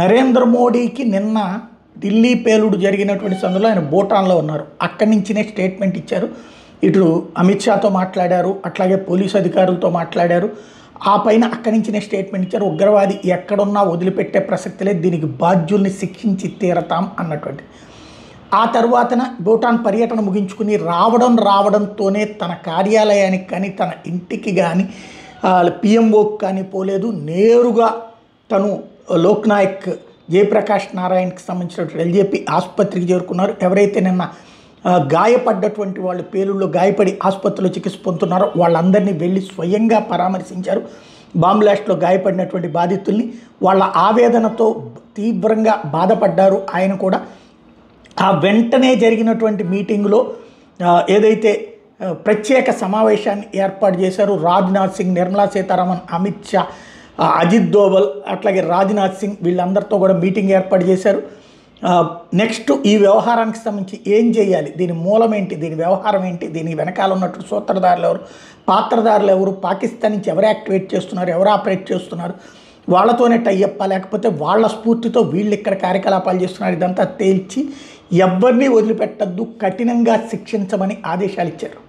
నరేంద్ర మోడీకి నిన్న ఢిల్లీ పేలుడు జరిగినటువంటి సందులో ఆయన భూటాన్లో ఉన్నారు. అక్కడి నుంచినే స్టేట్మెంట్ ఇచ్చారు. ఇటు అమిత్ షాతో మాట్లాడారు, అట్లాగే పోలీసు అధికారులతో మాట్లాడారు. ఆ పైన అక్కడి నుంచినే స్టేట్మెంట్ ఇచ్చారు. ఉగ్రవాది ఎక్కడున్నా వదిలిపెట్టే ప్రసక్తి లేదు, దీనికి బాధ్యుల్ని శిక్షించి తీరతాం అన్నటువంటి. ఆ తర్వాతన భూటాన్ పర్యటన ముగించుకుని రావడంతోనే తన కార్యాలయానికి కానీ తన ఇంటికి కానీ పిఎంఓకి కానీ పోలేదు. నేరుగా తను లోక్నాయక్ జయప్రకాష్ నారాయణకి సంబంధించినటువంటి ఎల్జేపీ ఆసుపత్రికి చేరుకున్నారు. ఎవరైతే నిన్న గాయపడ్డటువంటి వాళ్ళు పేలుల్లో గాయపడి ఆసుపత్రిలో చికిత్స పొందుతున్నారో వాళ్ళందరినీ వెళ్ళి స్వయంగా పరామర్శించారు. బాంబ్ బ్లాస్ట్లో గాయపడినటువంటి బాధితుల్ని వాళ్ళ ఆవేదనతో తీవ్రంగా బాధపడ్డారు. ఆయన కూడా ఆ వెంటనే జరిగినటువంటి మీటింగ్లో ఏదైతే ప్రత్యేక సమావేశాన్ని ఏర్పాటు చేశారు, రాజ్నాథ్ సింగ్, నిర్మలా సీతారామన్, అమిత్ షా, అజిత్ దోవల్, అట్లాగే రాజ్నాథ్ సింగ్ వీళ్ళందరితో కూడా మీటింగ్ ఏర్పాటు చేశారు. నెక్స్ట్ ఈ వ్యవహారానికి సంబంధించి ఏం చేయాలి, దీని మూలం ఏంటి, దీని వ్యవహారం ఏంటి, దీని వెనకాల ఉన్నట్టు సూత్రధారులు ఎవరు, పాత్రధారులు ఎవరు, పాకిస్తాన్ నుంచి ఎవరు యాక్టివేట్ చేస్తున్నారు, ఎవరు ఆపరేట్ చేస్తున్నారు, వాళ్ళతోనే టైఅప్ లేకపోతే వాళ్ళ స్ఫూర్తితో వీళ్ళు ఇక్కడ కార్యకలాపాలు చేస్తున్నారు, ఇదంతా తేల్చి ఎవరిని వదిలిపెట్టద్దు, కఠినంగా శిక్షించమని ఆదేశాలు ఇచ్చారు.